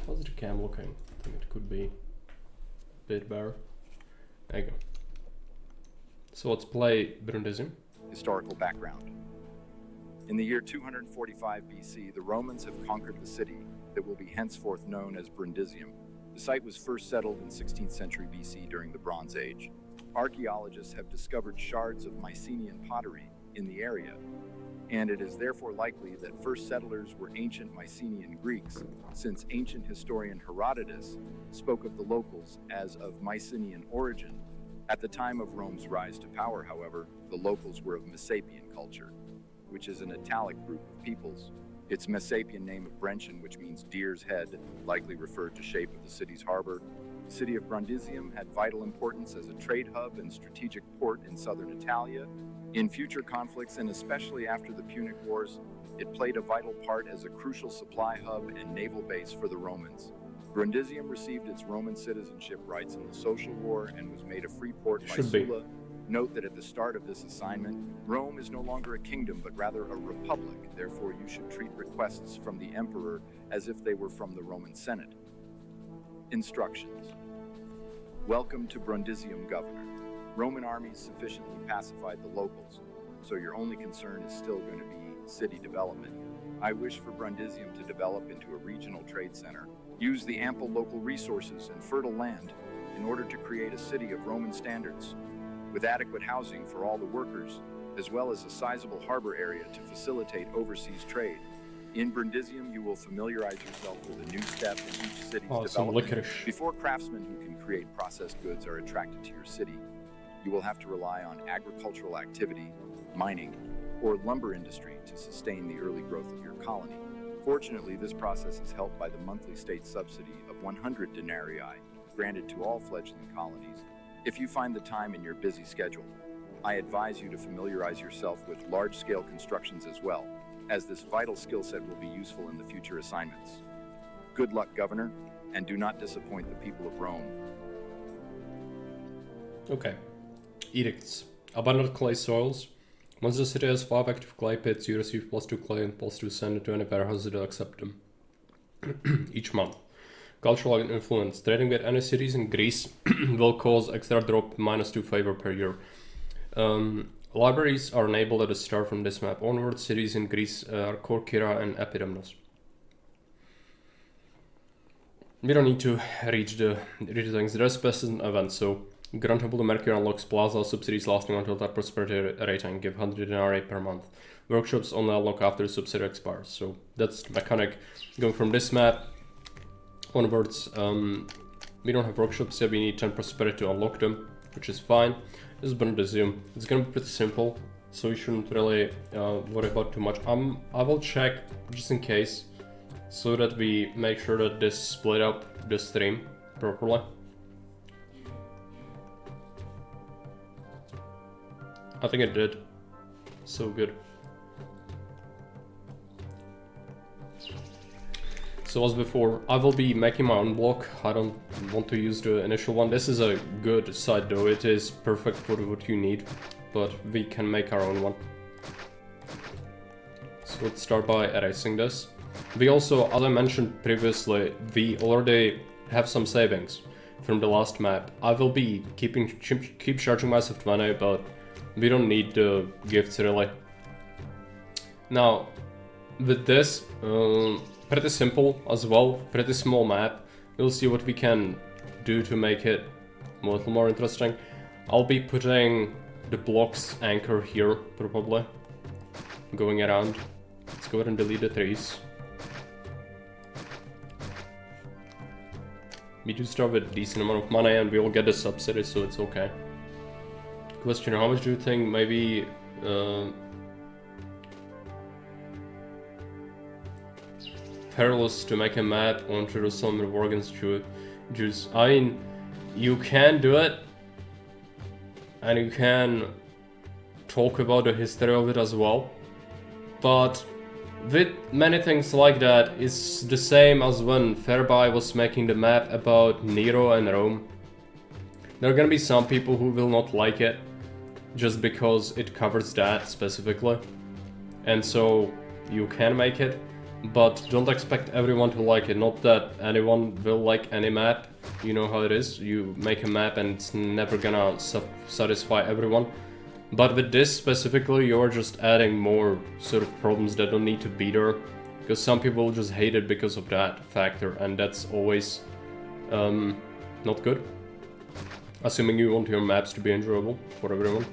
How's the cam looking? I think it could be a bit better. There you go. So let's play Brundisium. Historical background. In the year 245 BC, the Romans have conquered the city that will be henceforth known as Brundisium. The site was first settled in 16th century BC during the Bronze Age. Archaeologists have discovered shards of Mycenaean pottery in the area, and it is therefore likely that first settlers were ancient Mycenaean Greeks, since ancient historian Herodotus spoke of the locals as of Mycenaean origin. At the time of Rome's rise to power, however, the locals were of Messapian culture, which is an Italic group of peoples. Its Messapian name of Brundium, which means deer's head, likely referred to shape of the city's harbor. The city of Brundisium had vital importance as a trade hub and strategic port in southern Italia. In future conflicts, and especially after the Punic Wars, it played a vital part as a crucial supply hub and naval base for the Romans. Brundisium received its Roman citizenship rights in the Social War and was made a free port by Sulla. Note that at the start of this assignment, Rome is no longer a kingdom, but rather a republic. Therefore, you should treat requests from the emperor as if they were from the Roman Senate. Instructions. Welcome to Brundisium, Governor. Roman armies sufficiently pacified the locals, so your only concern is still going to be city development. I wish for Brundisium to develop into a regional trade center. Use the ample local resources and fertile land in order to create a city of Roman standards, with adequate housing for all the workers, as well as a sizable harbor area to facilitate overseas trade. In Brundisium, you will familiarize yourself with a new step in each city's development. Before craftsmen who can create processed goods are attracted to your city, you will have to rely on agricultural activity, mining, or lumber industry to sustain the early growth of your colony. Fortunately, this process is helped by the monthly state subsidy of 100 denarii, granted to all fledgling colonies. If you find the time in your busy schedule, I advise you to familiarize yourself with large-scale constructions as well, as this vital skill set will be useful in the future assignments. Good luck, Governor, and do not disappoint the people of Rome. Okay. Edicts. Abundant clay soils. Once the city has 5 active clay pits, you receive +2 clay and +2 sand to any warehouse that accept them each month. Cultural influence. Trading with any cities in Greece will cause extra drop -2 favor per year. Libraries are enabled at the start from this map onward. Cities in Greece are Corcyra and Epidamnos. We don't need to read the things. There's specific events, so grantable to Mercury unlocks plaza subsidies lasting until that prosperity rating, give 100 denarii per month. Workshops only unlock after the subsidy expires, so that's the mechanic. Going from this map onwards, we don't have workshops yet, we need 10 prosperity to unlock them, which is fine. This is Brundisium. It's gonna be pretty simple, so you shouldn't really worry about too much. I will check just in case, so that we make sure that this split up the stream properly. I think it did. So good. So as before, I will be making my own block. I don't want to use the initial one. This is a good site though. It is perfect for what you need, but we can make our own one. So let's start by erasing this. We also, as I mentioned previously, we already have some savings from the last map. I will be keep charging myself 20, but we don't need the gifts really. Now, with this, pretty simple as well, pretty small map. We'll see what we can do to make it a little more interesting. I'll be putting the blocks anchor here, probably, going around. Let's go ahead and delete the trees. We do start with a decent amount of money and we will get the subsidy, so it's okay. Question, how much do you think maybe perilous to make a map on Jerusalem and war against Jews? I mean, you can do it, and you can talk about the history of it as well, but with many things like that, it's the same as when Fairby was making the map about Nero and Rome. There are gonna be some people who will not like it, just because it covers that specifically, and so you can make it, but don't expect everyone to like it. Not that anyone will like any map. You know how it is. You make a map and it's never gonna satisfy everyone. But with this specifically, you're just adding more sort of problems that don't need to be there. Because some people just hate it because of that factor, and that's always not good. Assuming you want your maps to be enjoyable for everyone.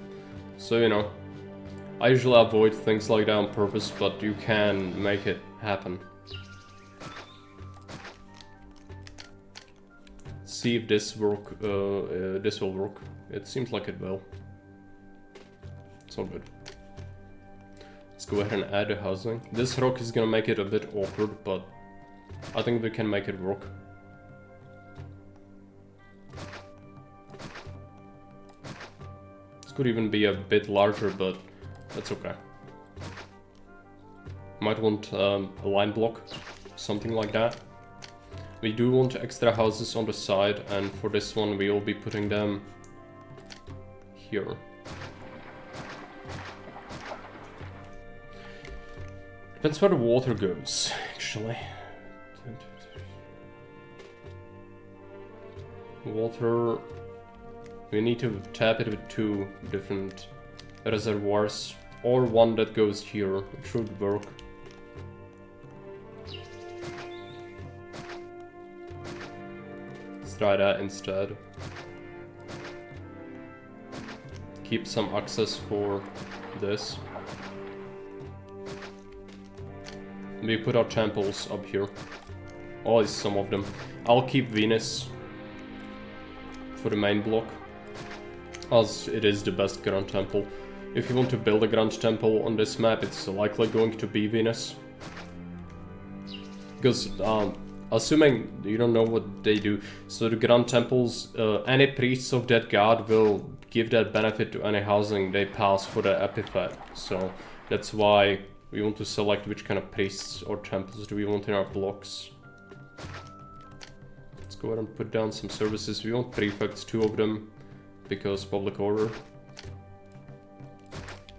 So, you know, I usually avoid things like that on purpose, but you can make it happen. See if this this will work. It seems like it will. It's all good. Let's go ahead and add the housing. This rock is gonna make it a bit awkward, but I think we can make it work. This could even be a bit larger, but that's okay. Might want a line block, something like that. We do want extra houses on the side, and for this one we will be putting them here. Depends where the water goes, actually. Water... We need to tap it with 2 different reservoirs, or one that goes here. It should work. Let's try that instead. Keep some access for this. We put our temples up here. Always some of them. I'll keep Venus for the main block, as it is the best Grand Temple. If you want to build a Grand Temple on this map, it's likely going to be Venus. Because, assuming you don't know what they do, so the Grand Temples, any priests of that god will give that benefit to any housing they pass for the epithet. So that's why we want to select which kind of priests or temples do we want in our blocks. Let's go ahead and put down some services. We want prefects, 2 of them, because public order.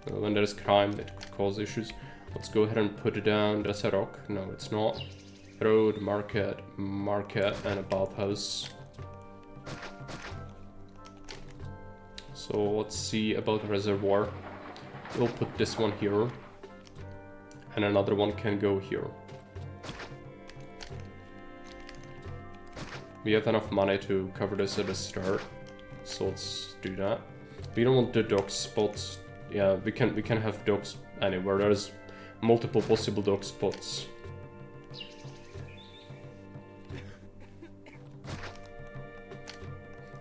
When there's crime, it could cause issues. Let's go ahead and put it down. That's a rock. No, it's not. Road, market, and a bathhouse. So let's see about reservoir. We'll put this one here. And another one can go here. We have enough money to cover this at the start, so let's do that. We don't want the dock spots. Yeah, we can have docks anywhere. There's multiple possible dock spots.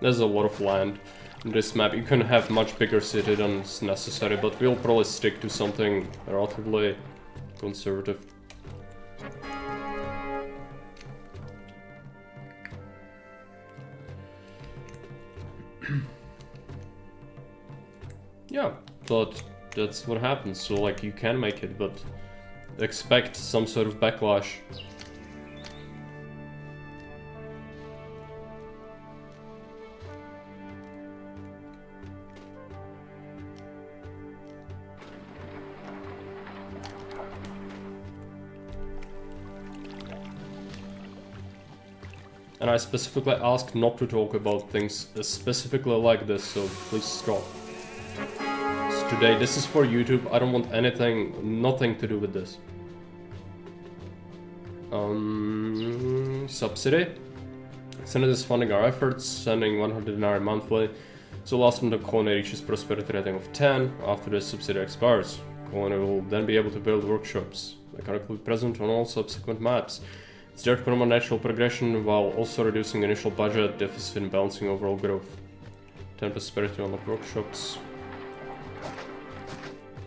There's a lot of land in this map. You can have much bigger city than is necessary, but we'll probably stick to something relatively conservative. Yeah, but that's what happens. So like you can make it, but expect some sort of backlash. And I specifically asked not to talk about things specifically like this, so please stop. So today, this is for YouTube. I don't want nothing to do with this. Subsidy. Senate is funding our efforts, sending 100 denarii monthly. So last time the colony reaches prosperity rating of 10, after the subsidy expires. Colony will then be able to build workshops. They can be present on all subsequent maps. It's there to promote natural progression while also reducing initial budget deficit and balancing overall growth. 10 prosperity on the workshops.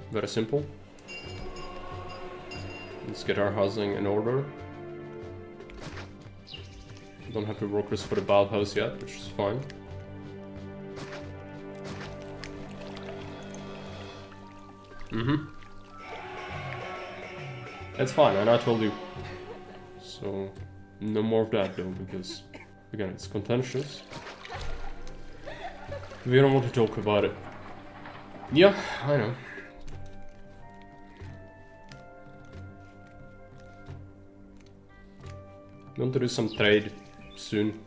Very simple. Let's get our housing in order. Don't have the workers for the bathhouse yet, which is fine. It's fine, and I told you. So, no more of that though, because, again, it's contentious. We don't want to talk about it. Yeah, I know. We want to do some trade soon.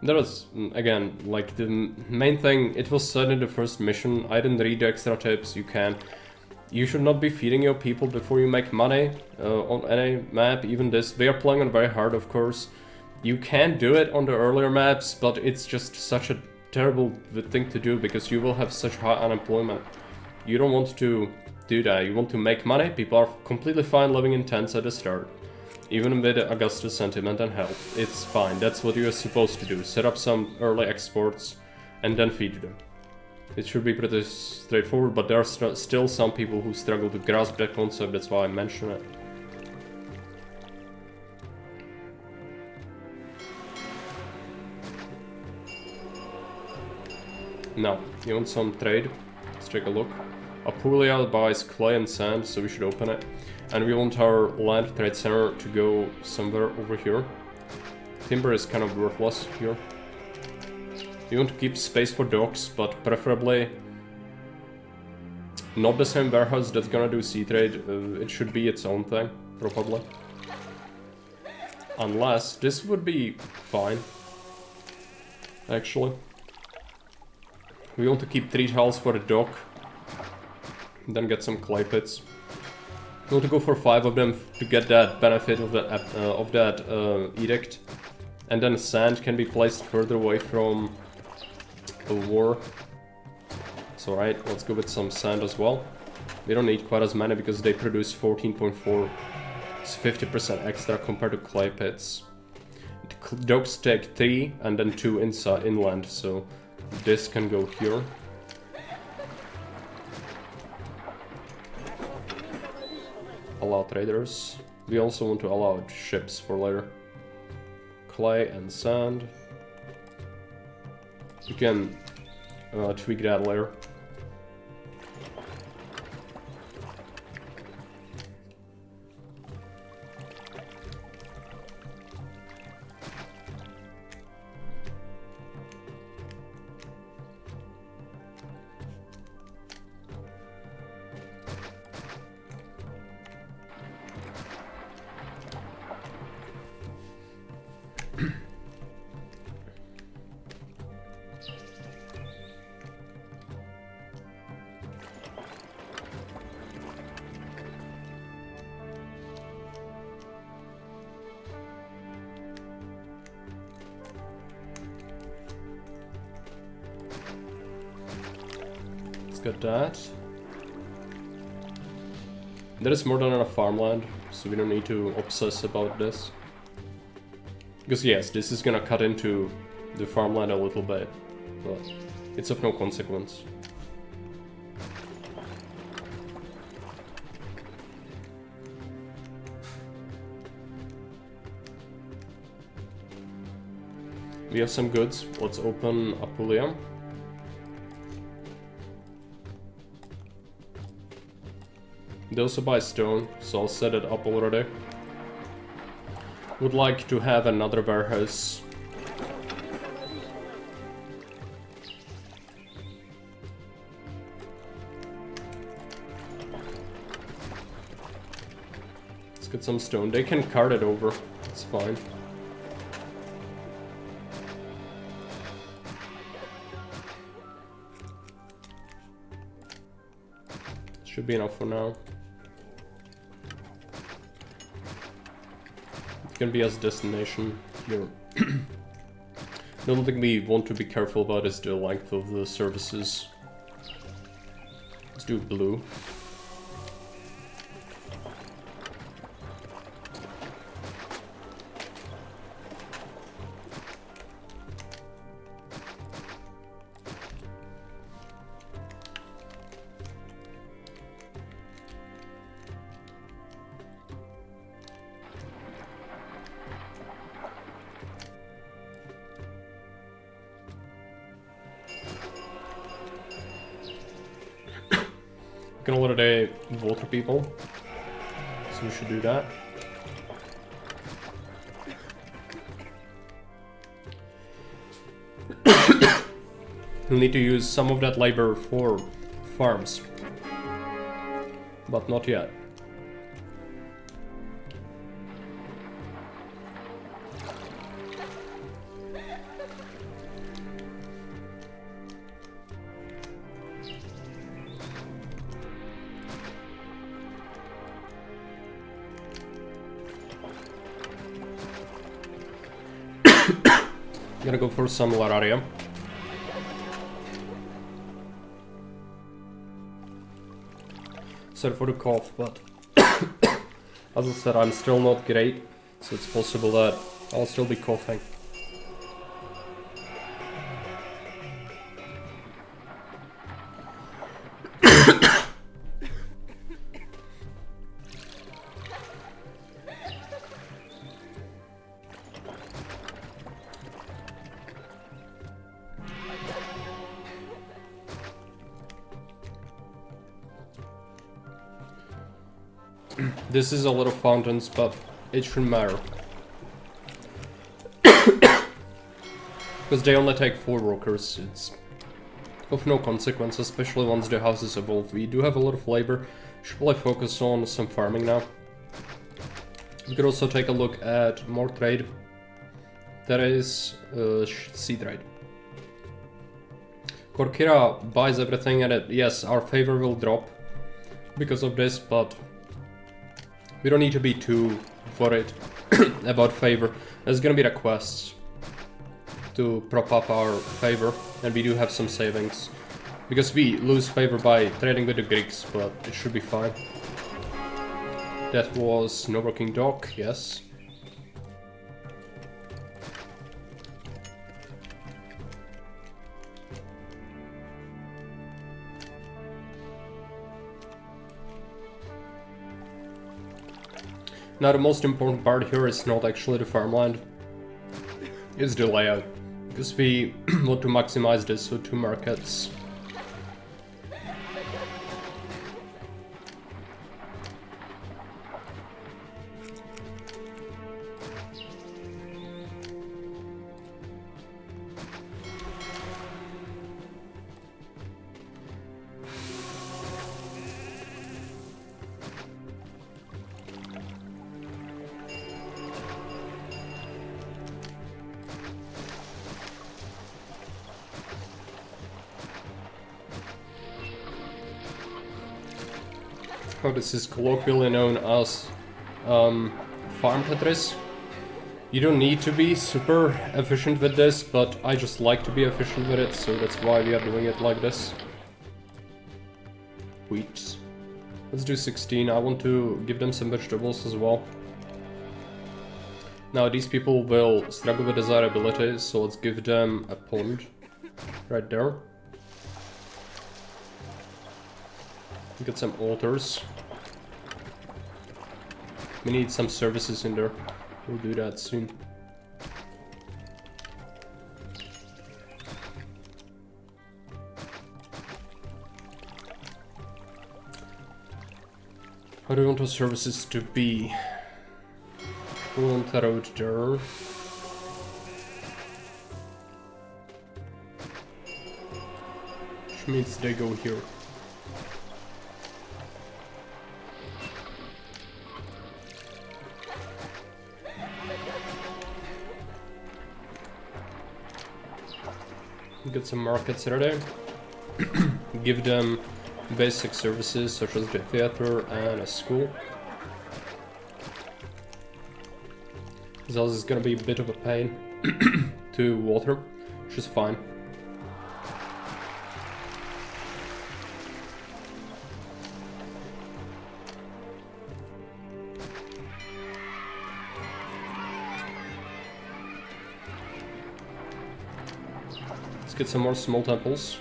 That was, again, like the main thing, it was said in the first mission, I didn't read the extra tips, you can. You should not be feeding your people before you make money on any map, even this. They are playing on very hard, of course. You can do it on the earlier maps, but it's just such a terrible thing to do because you will have such high unemployment. You don't want to do that, you want to make money, people are completely fine living in tents at the start. Even with Augustus sentiment and health, it's fine, that's what you're supposed to do. Set up some early exports and then feed them. It should be pretty straightforward, but there are still some people who struggle to grasp that concept, that's why I mention it. Now, you want some trade? Let's take a look. Apulia buys clay and sand, so we should open it. And we want our land trade center to go somewhere over here. Timber is kind of worthless here. We want to keep space for docks, but preferably not the same warehouse that's gonna do sea trade. It should be its own thing, probably. Unless this would be fine, actually. We want to keep 3 tiles for the dock, then get some clay pits. We want to go for 5 of them to get that benefit of that edict, and then sand can be placed further away from a war. It's alright, let's go with some sand as well. We don't need quite as many because they produce 14.4. It's 50% extra compared to clay pits. Docks take 3 and then 2 inside inland, so this can go here. Allow traders. We also want to allow ships for later. Clay and sand. You can tweak that later. Got that. There is more than enough farmland, so we don't need to obsess about this. Because yes, this is gonna cut into the farmland a little bit, but it's of no consequence. We have some goods. Let's open Apulia. They also buy stone, so I'll set it up already. Would like to have another warehouse. Let's get some stone. They can cart it over. It's fine. Should be enough for now. Can be as destination here. The only thing we want to be careful about is the length of the services. Let's do blue. We can already water people, so we should do that. We'll need to use some of that labor for farms, but not yet. Gonna go for some Lararia. Sorry for the cough, but as I said, I'm still not great, so it's possible that I'll still be coughing. This is a lot of fountains, but it shouldn't matter. Because they only take 4 workers, it's of no consequence, especially once the houses evolve. We do have a lot of labor, should probably focus on some farming now. We could also take a look at more trade. That is sea trade. Corkira buys everything and yes, our favor will drop because of this, but we don't need to be too worried about favor. There's gonna be requests to prop up our favor, and we do have some savings. Because we lose favor by trading with the Greeks, but it should be fine. That was no working dock, yes. Now the most important part here is not actually the farmland, it's the layout. Because we want to maximize this with 2 markets. Oh, this is colloquially known as farm Tetris. You don't need to be super efficient with this, but I just like to be efficient with it, so that's why we are doing it like this. Wheat. Let's do 16. I want to give them some vegetables as well. Now these people will struggle with desirability, so let's give them a pond right there. Get some altars. We need some services in there. We'll do that soon. How do you want our services to be? We want a road there. Which means they go here. Get some markets ready. Give them basic services such as the theater and a school. This else is gonna be a bit of a pain to water, which is fine. Let's get some more small temples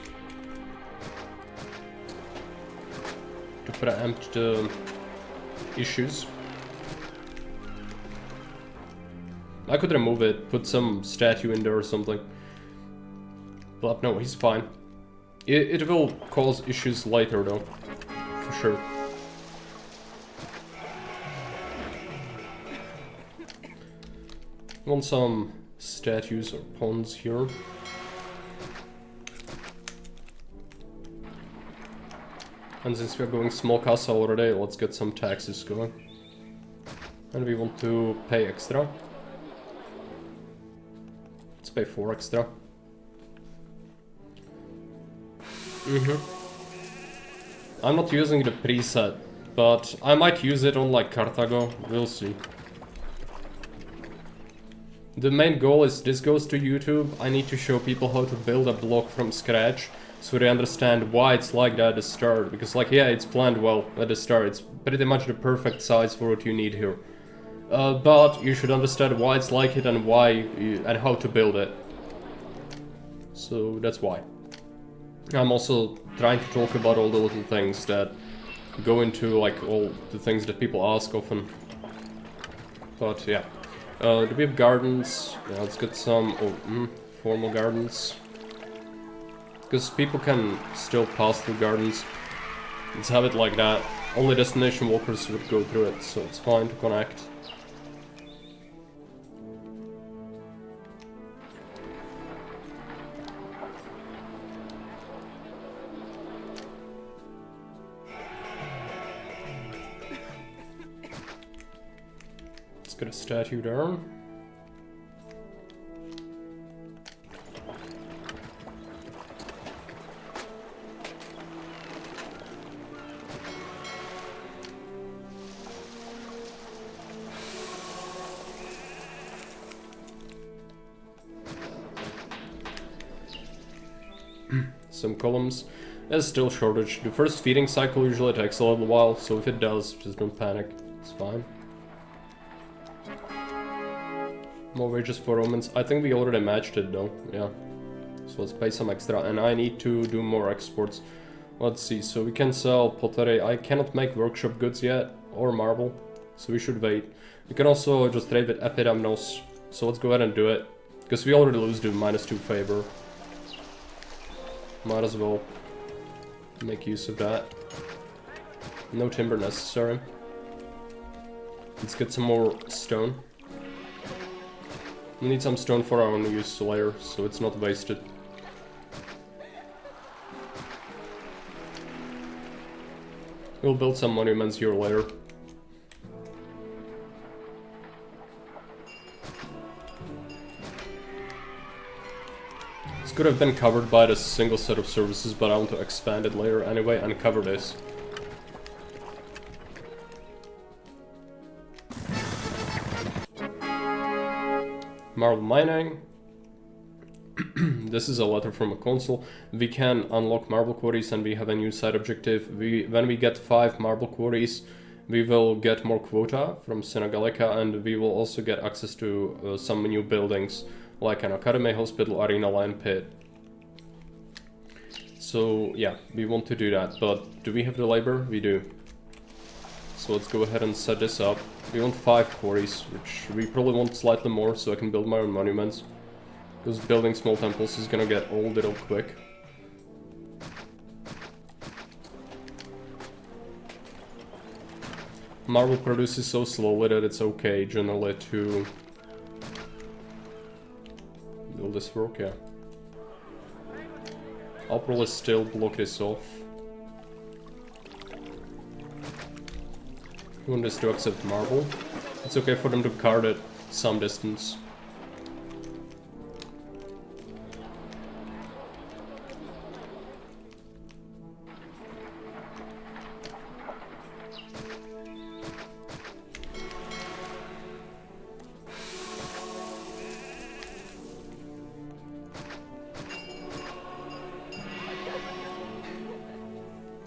to preempt the issues. I could remove it, put some statue in there or something. But no, he's fine. It will cause issues later though, for sure. Want some statues or ponds here. And since we're going small castle already, let's get some taxes going. And we want to pay extra. Let's pay 4 extra. I'm not using the preset, but I might use it on like Carthago, we'll see. The main goal is this goes to YouTube. I need to show people how to build a block from scratch so they understand why it's like that at the start. Because like, yeah, it's planned well at the start. It's pretty much the perfect size for what you need here. But you should understand why it's like it and and how to build it. So that's why. I'm also trying to talk about all the little things that go into like all the things that people ask often. But yeah. Do we have gardens? Yeah, let's get some formal gardens. Because people can still pass through gardens. Let's have it like that. Only destination walkers would go through it, so it's fine to connect. Get a statue down. Some columns. There's still shortage. The first feeding cycle usually takes a little while, so if it does, just don't panic. It's fine. More wages for Romans. I think we already matched it though, yeah. So let's pay some extra, and I need to do more exports. Let's see, so we can sell pottery. I cannot make workshop goods yet, or marble, so we should wait. We can also just trade with Epidamnos, so let's go ahead and do it. Because we already lose the -2 favor. Might as well make use of that. No timber necessary. Let's get some more stone. We need some stone for our own use later, so it's not wasted. We'll build some monuments here later. This could have been covered by this single set of services, but I want to expand it later anyway and cover this. Marble mining. This is a letter from a consul. We can unlock marble quarries and we have a new side objective. When we get 5 marble quarries, we will get more quota from Senegallica, and we will also get access to some new buildings like an academy, hospital, arena, line pit. So yeah, we want to do that, but do we have the labor? We do. So let's go ahead and set this up. We want 5 quarries, which we probably want slightly more so I can build my own monuments. Because building small temples is gonna get old real quick. Marble produces so slowly that it's okay generally to build this work, yeah. I'll probably still block this off. I want this to accept marble. It's okay for them to card it some distance.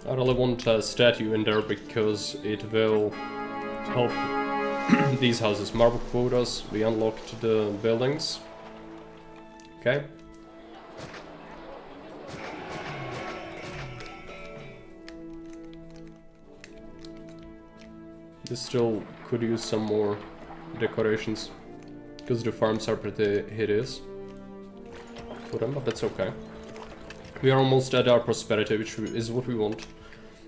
I really want a statue in there because it will help these houses. Marble quotas, we unlocked the buildings. Okay. This still could use some more decorations because the farms are pretty hideous for them, but that's okay. We are almost at our prosperity, which is what we want,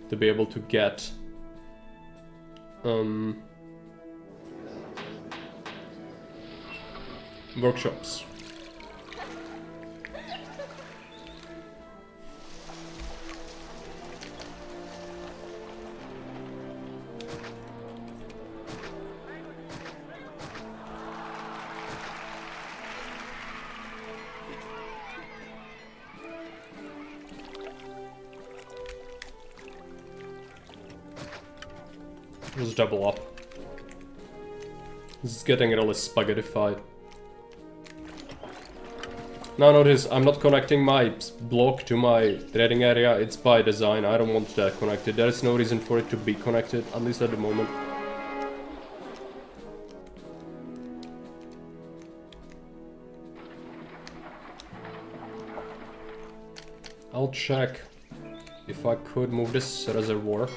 to be able to get workshops. Just double up. This is getting really spaghettified. Now notice, I'm not connecting my block to my trading area, it's by design, I don't want that connected. There is no reason for it to be connected, at least at the moment. I'll check if I could move this reservoir.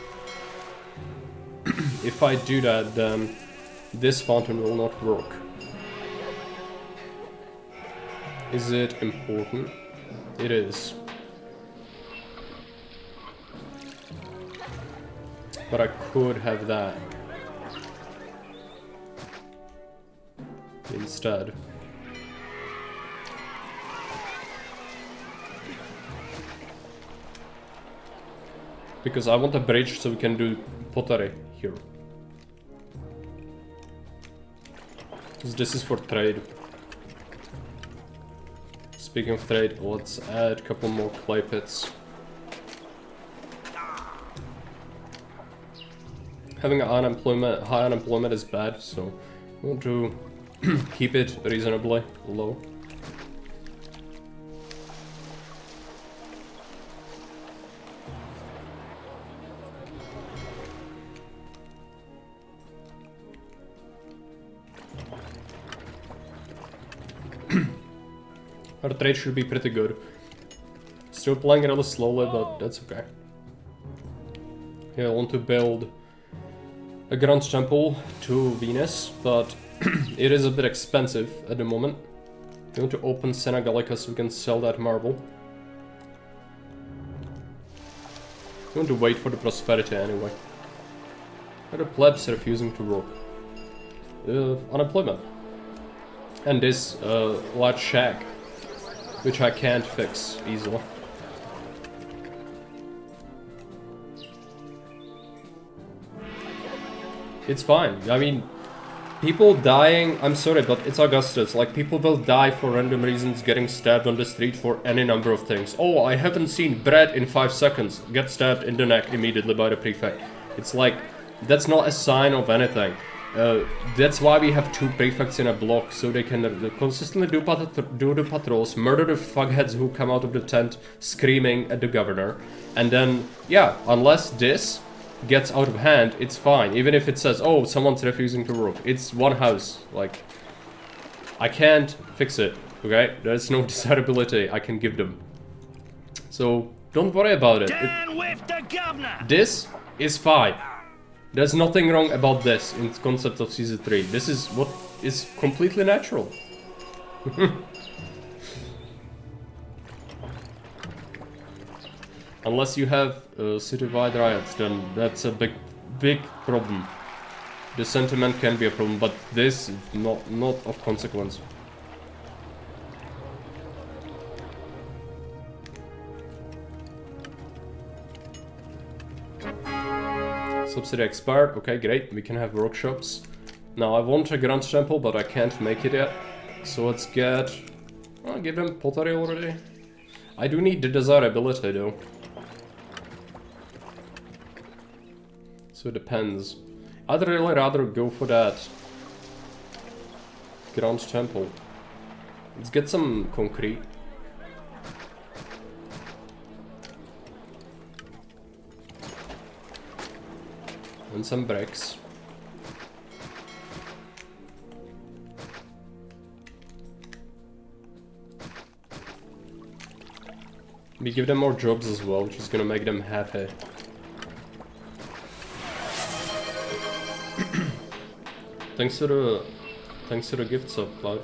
If I do that, then this fountain will not work. Is it important? It is. But I could have that instead. Because I want a bridge so we can do pottery here. Because this is for trade. Speaking of trade, let's add a couple more clay pits. Having high unemployment is bad, so we want to keep it reasonably low. Our trade should be pretty good. Still playing really slowly, but that's okay. Yeah, I want to build a grand temple to Venus, but it is a bit expensive at the moment. We want to open Sena Gallica so we can sell that marble. We want to wait for the prosperity anyway. Are the plebs refusing to work? Unemployment. And this large shack, which I can't fix easily. It's fine. I mean, people dying, I'm sorry, but it's Augustus. Like, people will die for random reasons, getting stabbed on the street for any number of things. Oh, I haven't seen bread in 5 seconds. Get stabbed in the neck immediately by the prefect. It's like, that's not a sign of anything. That's why we have 2 prefects in a block, so they can consistently do the patrols, murder the fuckheads who come out of the tent screaming at the governor, and then, yeah, unless this gets out of hand, it's fine. Even if it says, oh, someone's refusing to work. It's one house. Like, I can't fix it, okay? There's no desirability I can give them. So, don't worry about it. Down with the governor! This is fine. There's nothing wrong about this in concept of Season 3. This is what is completely natural. Unless you have city-wide riots, then that's a big problem. The sentiment can be a problem, but this is not of consequence. Subsidy expired. Okay, great. We can have workshops. Now, I want a grand temple, but I can't make it yet. So let's get... I'll give him pottery already. I do need the desirability, though. So it depends. I'd really rather go for that grand temple. Let's get some concrete. And some bricks. We give them more jobs as well, which is gonna make them happy. Thanks to the gift sub, Cloud.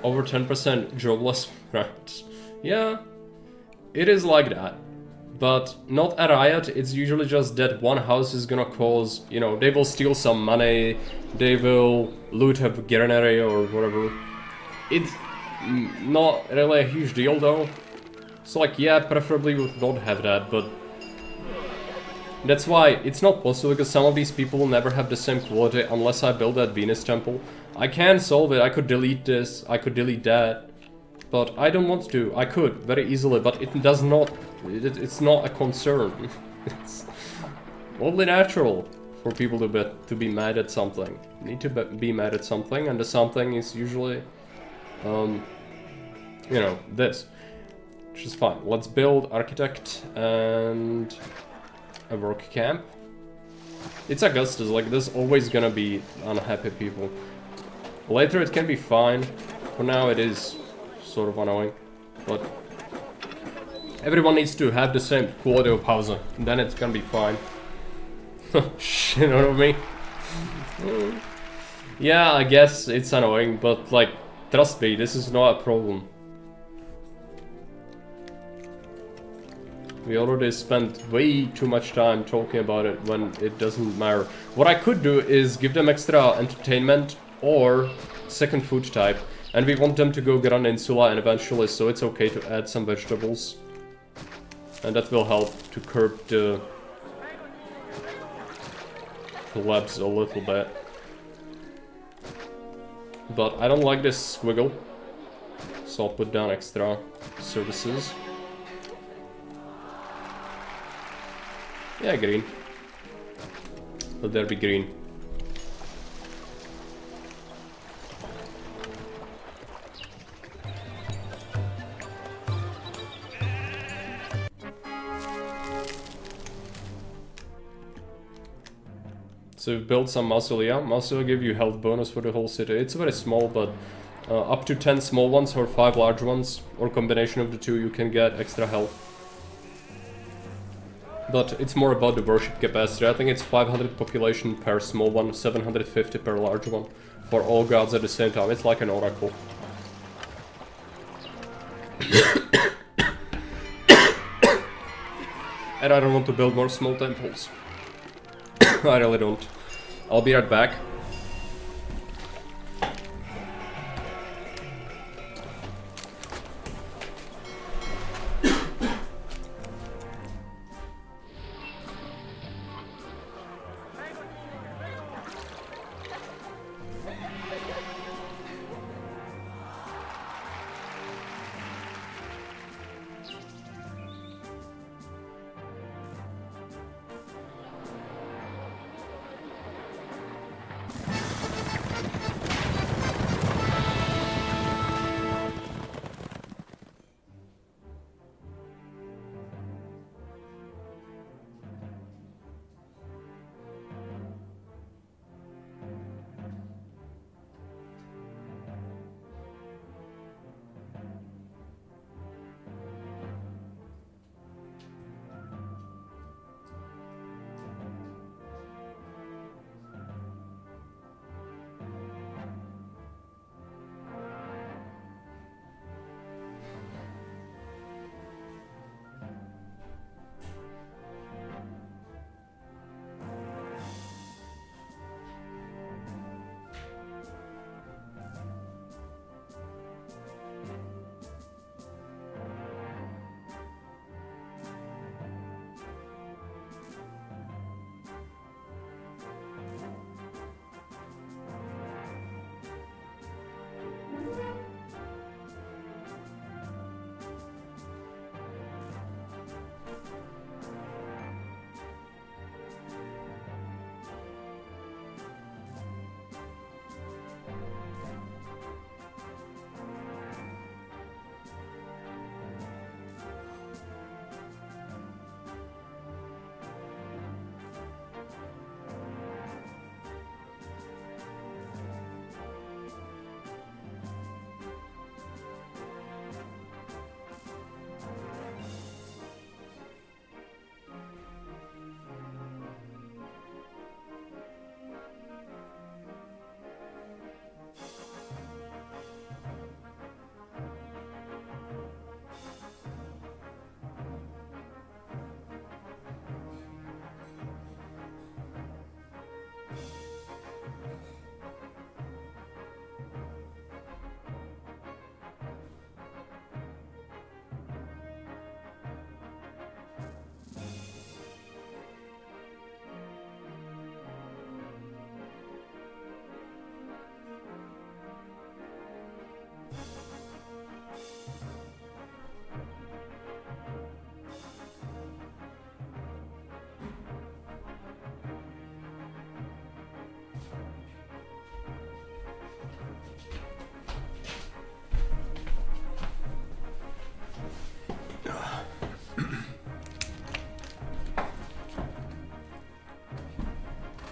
Over 10% jobless, right? Yeah, it is like that. But not a riot, it's usually just that one house is gonna cause, you know, they will steal some money, they will loot a granary or whatever. It's not really a huge deal though. So like, yeah, preferably we would not have that, but that's why it's not possible, because some of these people will never have the same quality unless I build that Venus temple. I can solve it, I could delete this, I could delete that, but I don't want to. I could, very easily, but it does not, it's not a concern. It's only natural for people to be mad at something. You need to be mad at something, and the something is usually you know, this. Which is fine. Let's build architect and a work camp. It's Augustus, like there's always gonna be unhappy people. Later it can be fine. For now it is sort of annoying. But everyone needs to have the same quality of housing. Then it's gonna be fine. Shit out of me. Yeah, I guess it's annoying, but like, trust me, this is not a problem. We already spent way too much time talking about it when it doesn't matter. What I could do is give them extra entertainment or second food type. And we want them to go Gran Insula and eventually, so it's okay to add some vegetables. And that will help to curb the plebs a little bit. But I don't like this squiggle, so I'll put down extra services. Yeah, green. Let there be green. So we've built some mausolea. Mausolea give you health bonus for the whole city. It's very small, but up to 10 small ones or 5 large ones, or combination of the two, you can get extra health. But it's more about the worship capacity. I think it's 500 population per small one, 750 per large one, for all gods at the same time. It's like an oracle. And I don't want to build more small temples. I really don't. I'll be right back.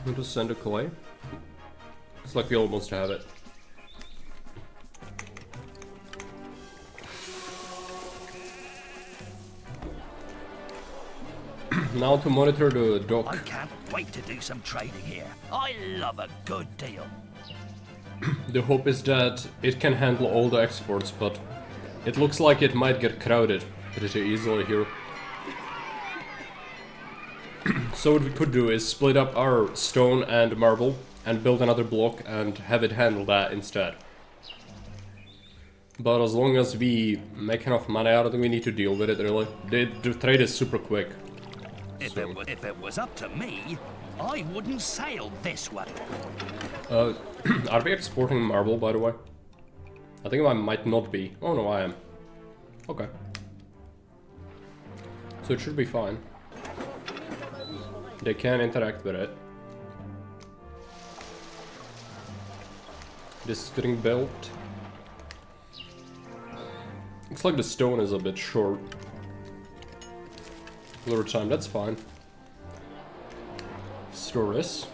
We'll just send a clay. It's like we almost have it. Now to monitor the dock. I can't wait to do some trading here. I love a good deal. The hope is that it can handle all the exports, but it looks like it might get crowded pretty easily here. So what we could do is split up our stone and marble and build another block and have it handle that instead. But as long as we make enough money, I don't think we need to deal with it really. The trade is super quick. If it was up to me, I wouldn't sail this way. Are we exporting marble, by the way? I think I might not be. Oh no, I am. Okay. So it should be fine. They can interact with it. This is getting built. Looks like the stone is a bit short. Lower time, that's fine. Store this.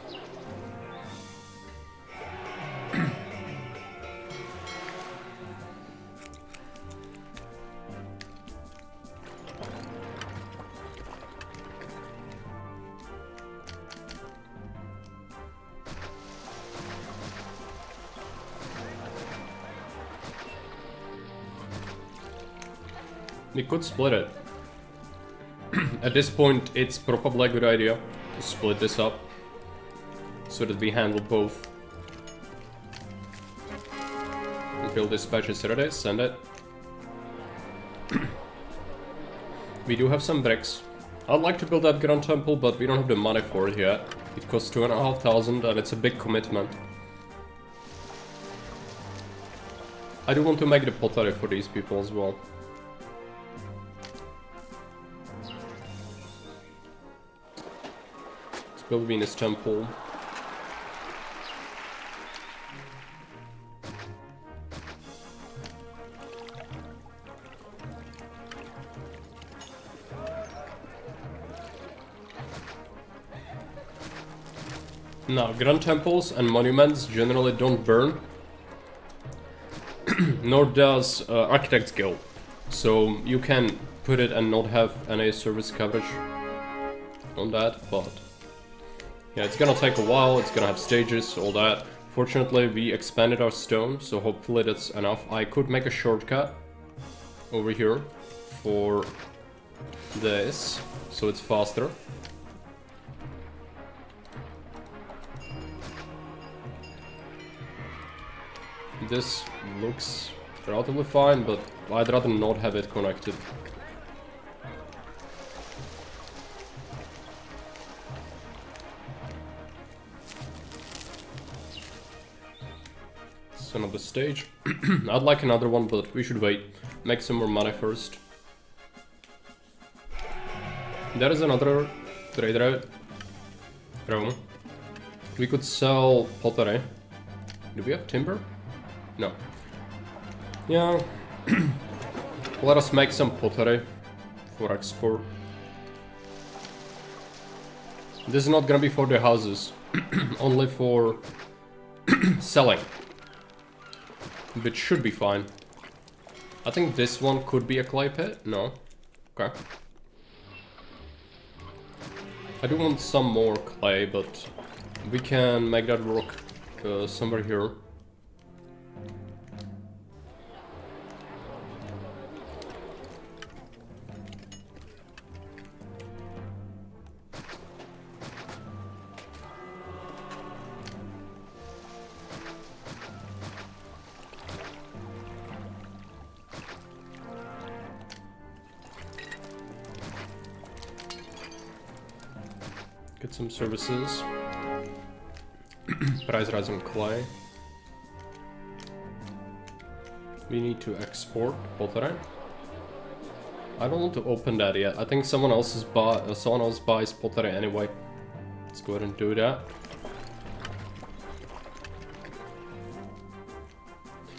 We could split it. At this point, it's probably a good idea to split this up so that we handle both. Build dispatches Saturday, send it. We do have some bricks. I'd like to build that Grand Temple, but we don't have the money for it yet. It costs 2,500 and it's a big commitment. I do want to make the pottery for these people as well. Build Venus Temple. Now, Grand Temples and monuments generally don't burn. Nor does Architects Guild. So you can put it and not have any service coverage on that, but yeah, it's gonna take a while, it's gonna have stages, all that. Fortunately, we expanded our stone, so hopefully that's enough. I could make a shortcut over here for this, so it's faster. This looks relatively fine, but I'd rather not have it connected. Another stage. I'd like another one, but we should wait. Make some more money first. There is another trader room. We could sell pottery. Do we have timber? No. Yeah. Let us make some pottery for export. This is not gonna be for the houses. Only for selling. Which should be fine. I think this one could be a clay pit. No. Okay. I do want some more clay, but we can make that work somewhere here. Get some services. Price rising clay. We need to export pottery. I don't want to open that yet. I think someone else buys pottery anyway. Let's go ahead and do that.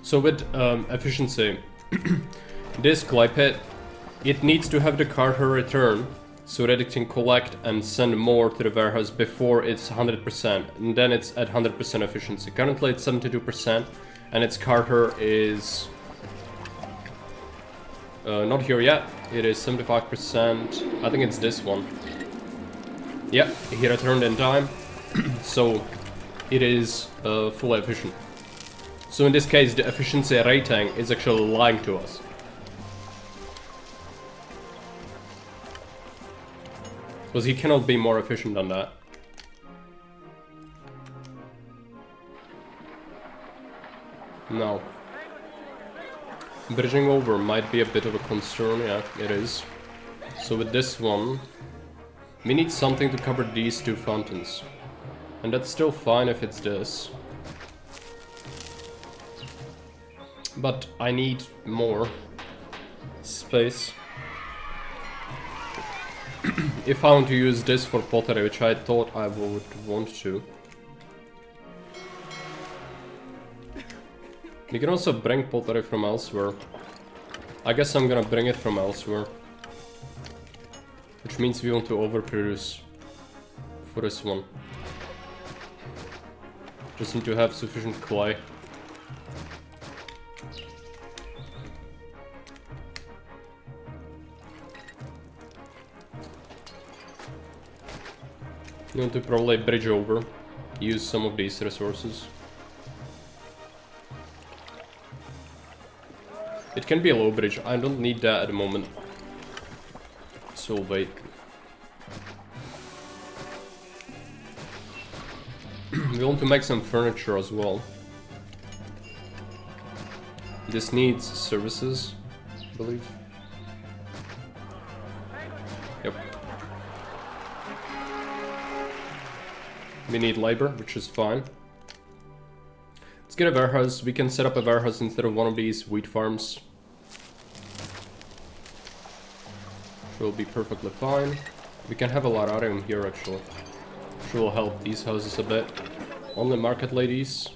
So with efficiency, this clay pit, it needs to have the carter return so that it can collect and send more to the warehouse before it's 100%, and then it's at 100% efficiency. Currently it's 72%, and its carter is not here yet. It is 75%. I think it's this one. Yeah, he returned in time, so it is fully efficient. So in this case, the efficiency rating is actually lying to us. Because he cannot be more efficient than that. No. Bridging over might be a bit of a concern, yeah, it is. So with this one, we need something to cover these two fountains. And that's still fine if it's this. But I need more space. If I want to use this for pottery, which I thought I would want to. We can also bring pottery from elsewhere. I guess I'm gonna bring it from elsewhere. Which means we want to overproduce for this one. Just need to have sufficient clay. You want to probably bridge over, use some of these resources. It can be a low bridge, I don't need that at the moment. So wait. We want to make some furniture as well. This needs services, I believe. Yep. We need labor, which is fine. Let's get a warehouse. We can set up a warehouse instead of one of these wheat farms. Which will be perfectly fine. We can have a lot out of them here actually. Which will help these houses a bit. Only market ladies.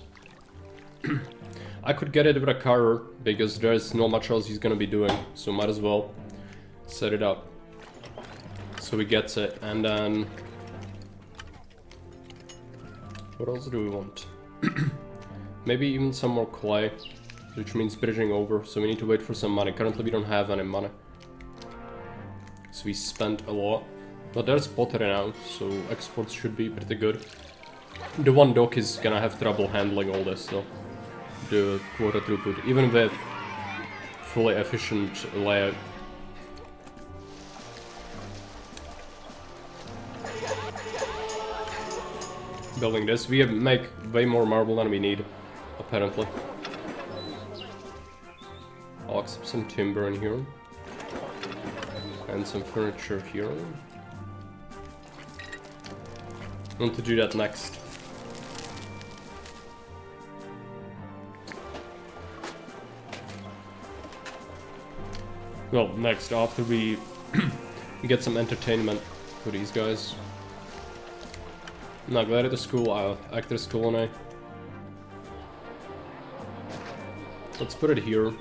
I could get it with a carver because there's not much else he's gonna be doing. So might as well set it up. So he gets it, and then... what else do we want? Maybe even some more clay, which means bridging over, so we need to wait for some money. Currently we don't have any money. So we spent a lot. But there's pottery now, so exports should be pretty good. The one dock is gonna have trouble handling all this, so... the quota throughput, even with fully efficient layout. Building this, we make way more marble than we need, apparently. I'll accept some timber in here. And some furniture here. I want to do that next. Well, next, after we get some entertainment for these guys. No, glad at the school, actors Colonial. Let's put it here.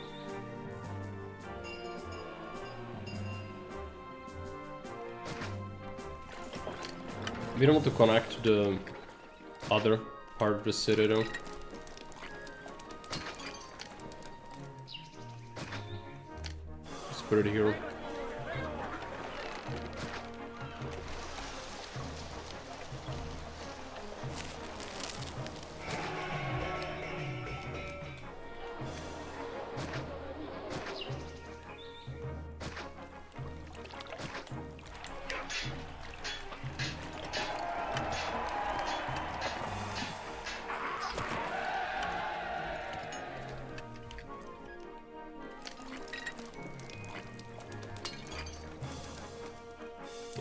We don't want to connect the other part of the city though. Let's put it here.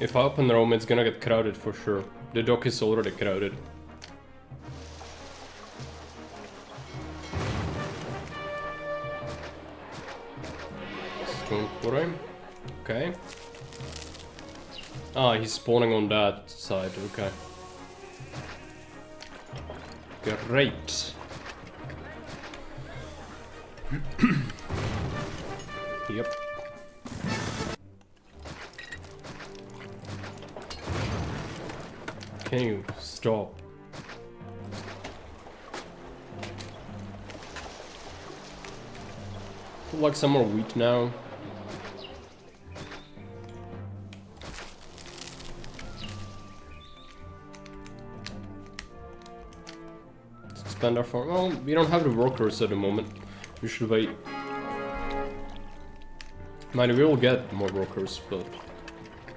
If I open Rome, it's gonna get crowded for sure. The dock is already crowded. Stone quarry. Okay. Ah, he's spawning on that side, okay. Great. Yep. can you stop? Would like some more wheat now. Let's expand our farm. Well, we don't have the workers at the moment. We should wait. Mind, we will get more workers, but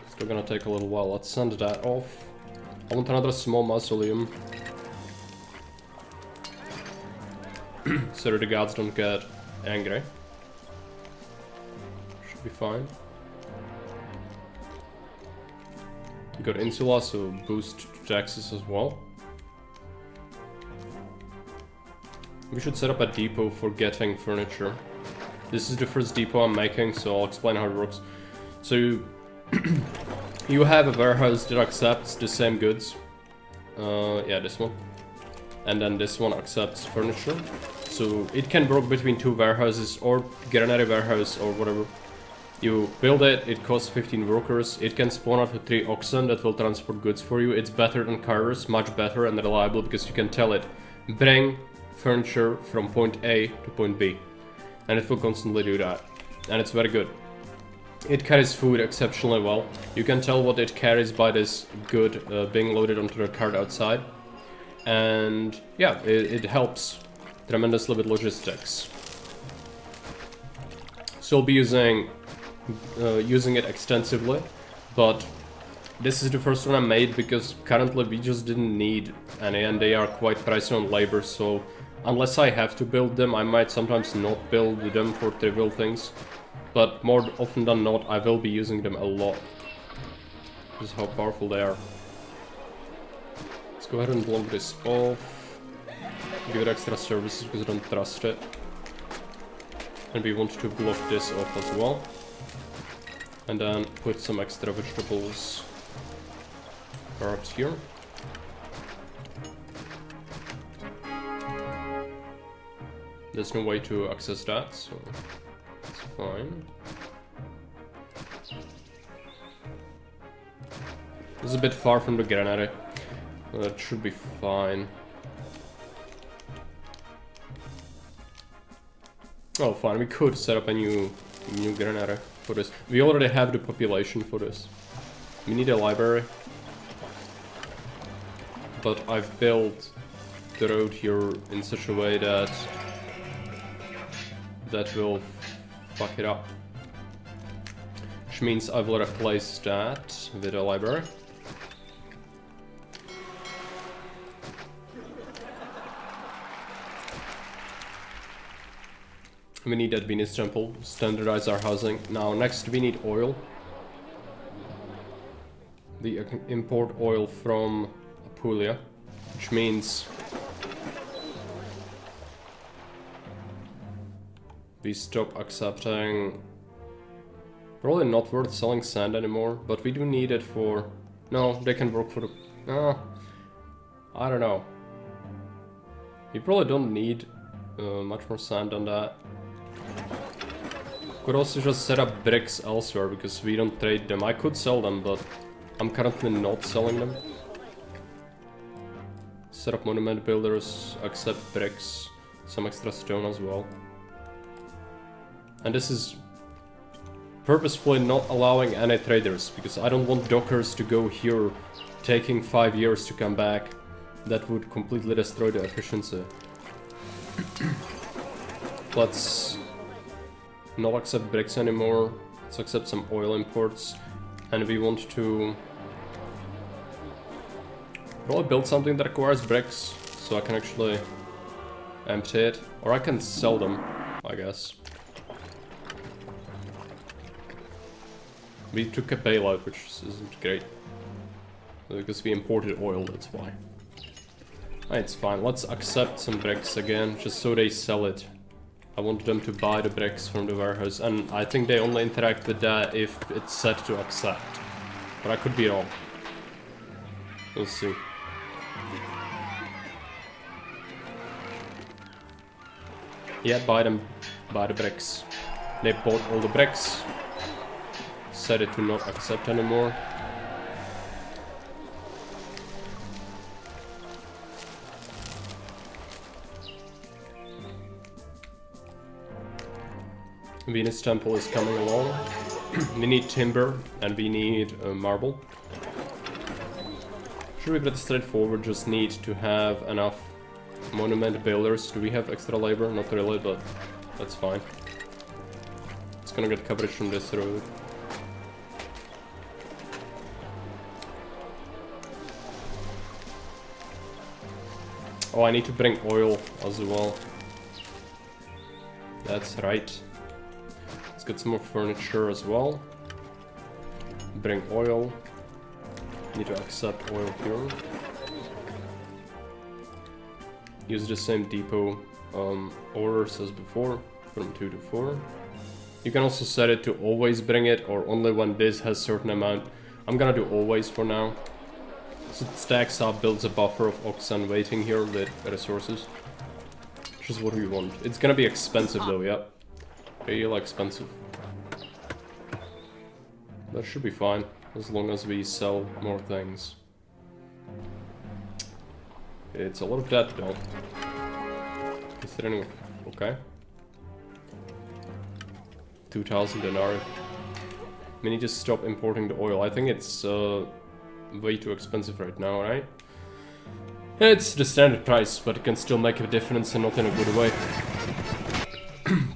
it's still gonna take a little while. Let's send that off. I want another small mausoleum. So that the gods don't get angry. Should be fine. We got insula, so boost taxes as well. We should set up a depot for getting furniture. This is the first depot I'm making, so I'll explain how it works. So you have a warehouse that accepts the same goods. Yeah, this one. And then this one accepts furniture. So it can work between two warehouses or granary warehouse or whatever. You build it, it costs 15 workers. It can spawn out with 3 oxen that will transport goods for you. It's better than cars, much better and reliable because you can tell it, bring furniture from point A to point B. And it will constantly do that. And it's very good. It carries food exceptionally well. You can tell what it carries by this good being loaded onto the cart outside. And yeah, it helps tremendously with logistics. So I'll be using it extensively, but this is the first one I made because currently we just didn't need any and they are quite pricey on labor, so unless I have to build them, I might sometimes not build them for trivial things, but more often than not I will be using them a lot. This is how powerful they are. Let's go ahead and block this off. Give it extra services because I don't trust it. And we want to block this off as well. And then put some extra vegetables perhaps here. There's no way to access that, so it's fine. This is a bit far from the granary. That should be fine. Oh, fine. We could set up a new granary for this. We already have the population for this. We need a library. But I've built the road here in such a way that will fuck it up. Which means I will replace that with a library. We need that Venus temple, standardize our housing. Now next we need oil. We import oil from Apulia, which means we stop accepting. Probably not worth selling sand anymore, but we do need it for. No, they can work for the. No, I don't know. You probably don't need much more sand than that. Could also just set up bricks elsewhere because we don't trade them. I could sell them, but I'm currently not selling them. Set up monument builders, accept bricks, some extra stone as well. And this is purposefully not allowing any traders because I don't want dockers to go here taking 5 years to come back. That would completely destroy the efficiency. Let's not accept bricks anymore. Let's accept some oil imports. And we want to probably build something that requires bricks so I can actually empty it. Or I can sell them, I guess. We took a bailout, which isn't great. Because we imported oil, that's why. It's fine, let's accept some bricks again, just so they sell it. I want them to buy the bricks from the warehouse, and I think they only interact with that if it's set to accept. But I could be wrong. We'll see. Yeah, buy the bricks. They bought all the bricks. Set it to not accept anymore. Venus Temple is coming along. We need timber and we need marble. Should be pretty straightforward, just need to have enough monument builders. Do we have extra labor? Not really, but that's fine. It's gonna get coverage from this road. Oh, I need to bring oil as well. That's right. Let's get some more furniture as well. Bring oil. Need to accept oil here. Use the same depot orders as before, from 2 to 4. You can also set it to always bring it, or only when this has certain amount. I'm gonna do always for now. So it stacks up, builds a buffer of oxen waiting here with resources. Which is what we want. It's gonna be expensive though, yeah. Real expensive. That should be fine, as long as we sell more things. It's a lot of debt though. Is there any... okay. 2,000 denarii. We need to stop importing the oil. I think it's way too expensive right now, right? It's the standard price, but it can still make a difference and not in a good way.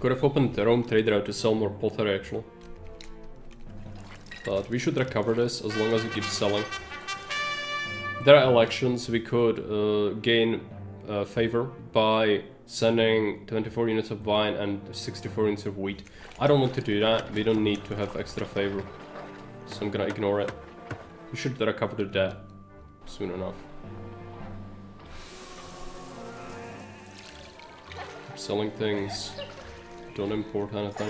Could have opened the Rome trade route to sell more pottery actually. But we should recover this as long as we keep selling. There are elections, we could gain favor by sending 24 units of wine and 64 units of wheat. I don't want to do that, we don't need to have extra favor. So I'm gonna ignore it. We should recover the debt soon enough. Keep selling things. Don't import anything.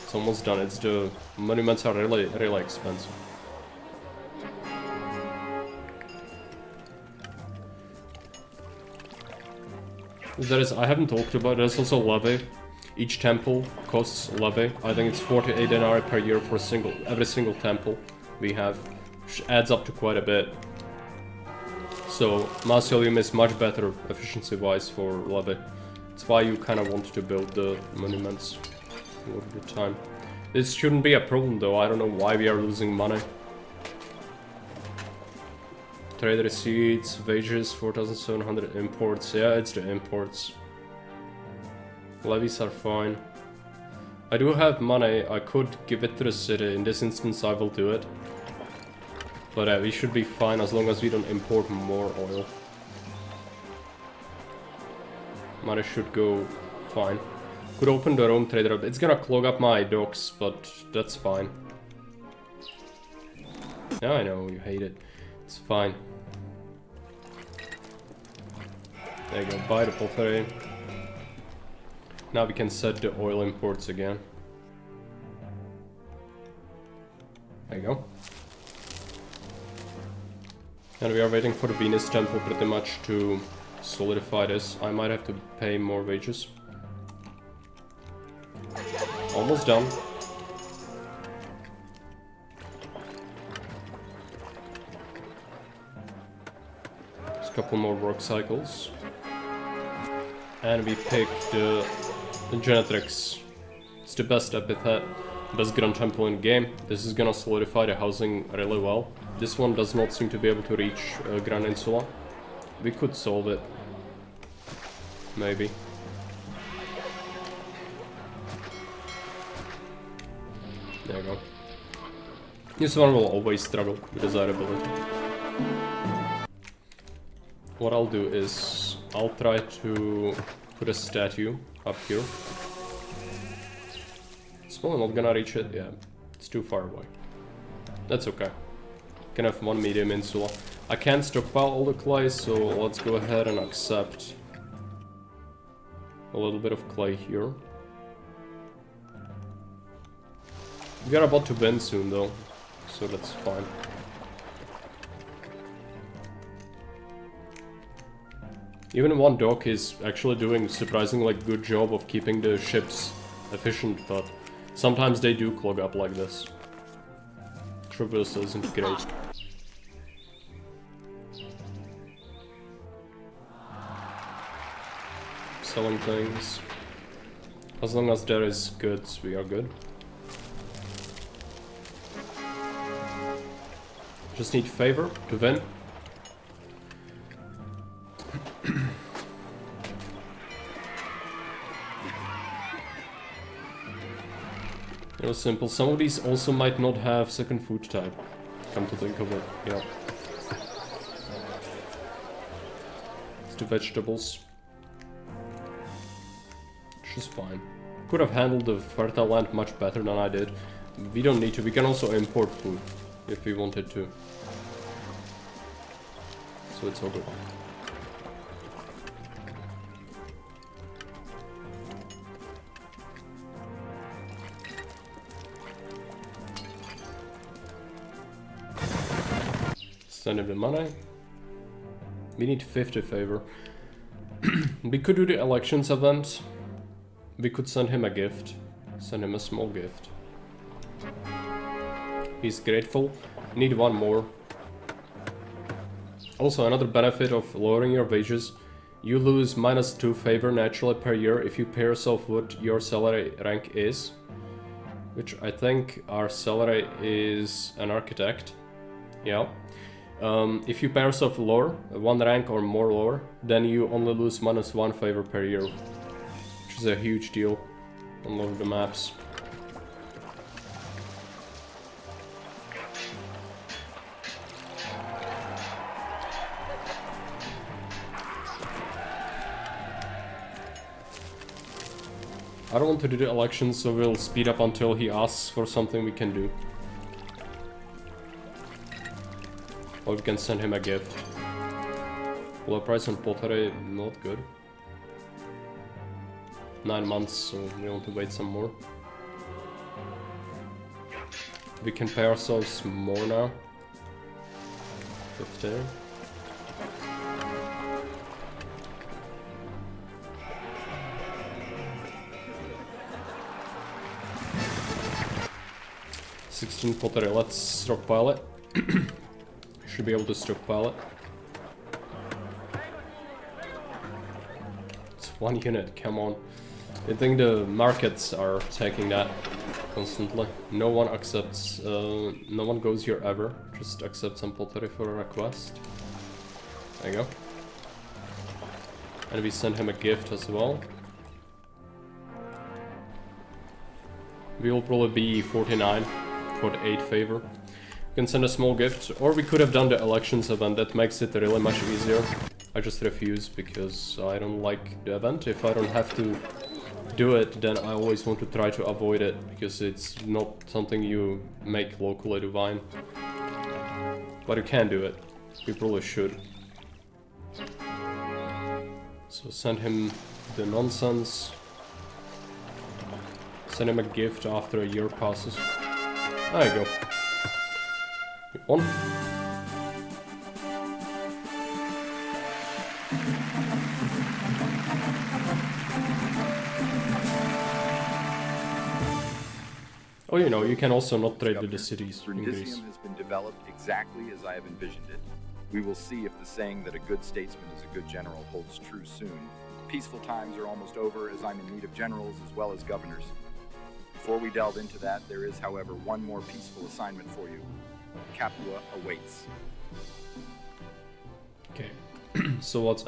It's almost done. It's the monuments are really expensive. There is, I haven't talked about, there's also levy. Each temple costs levy. I think it's 48 denarii per year for every single temple we have, which adds up to quite a bit. So mausoleum is much better efficiency-wise for levy. That's why you kind of want to build the monuments over the time. This shouldn't be a problem though. I don't know why we are losing money. Trade receipts, wages, 4,700 imports. Yeah, it's the imports. Levies are fine. I do have money. I could give it to the city. In this instance, I will do it. But we should be fine as long as we don't import more oil. Money should go fine. Could open the Rome trade route. It's gonna clog up my docks, but that's fine. Yeah, I know, you hate it. It's fine. There you go, buy the pottery. Now we can set the oil imports again. There you go. And we are waiting for the Venus Temple pretty much to solidify this. I might have to pay more wages. Almost done. Just a couple more work cycles. And we pick the Genetrix. It's the best epithet, best Grand Temple in the game. This is gonna solidify the housing really well. This one does not seem to be able to reach Grand Insula. We could solve it. Maybe. There you go. This one will always struggle with desirability. What I'll do is I'll try to put a statue up here. It's probably not gonna reach it. Yeah, it's too far away. That's okay. Can have one medium insula. I can't stockpile all the clay, so let's go ahead and accept a little bit of clay here. We are about to win soon though, so that's fine. Even one dock is actually doing surprisingly good job of keeping the ships efficient, but sometimes they do clog up like this. Traverse isn't great. Selling things. As long as there is goods, we are good. Just need favor to win. It was simple. Some of these also might not have second food type. Come to think of it, yeah. It's the vegetables. Which is fine. Could have handled the fertile land much better than I did. We don't need to. We can also import food if we wanted to. So it's all good. Send him the money. We need 50 favor. We could do the elections event. We could send him a gift. Send him a small gift. He's grateful. Need one more. Also, another benefit of lowering your wages. You lose -2 favor naturally per year if you pay yourself what your salary rank is. Which I think our salary is an architect. Yeah. If you pay yourself lower, 1 rank or more lower, then you only lose -1 favor per year. Which is a huge deal on all of the maps. I don't want to do the elections, so we'll speed up until he asks for something we can do. Or we can send him a gift. Low price on pottery, not good. 9 months, so we want to wait some more. We can pay ourselves more now. 15. Pottery, let's stockpile it. Should be able to stockpile it. It's 1 unit, come on. I think the markets are taking that constantly. No one accepts, no one goes here ever. Just accept some pottery for a request. There you go. And we send him a gift as well. We will probably be 49 for the 8 favor. You can send a small gift, or we could have done the elections event. That makes it really much easier. I just refuse because I don't like the event. If I don't have to do it, then I always want to try to avoid it because it's not something you make locally to Vine. But you can do it. You probably should. So send him the nonsense. Send him a gift after a year passes. There you go. One. Oh, you know, you can also not trade with the cities in Greece. Brundisium has been developed exactly as I have envisioned it. We will see if the saying that a good statesman is a good general holds true soon. Peaceful times are almost over, as I'm in need of generals as well as governors. Before we delve into that, there is, however, one more peaceful assignment for you. Capua awaits. Okay, so what's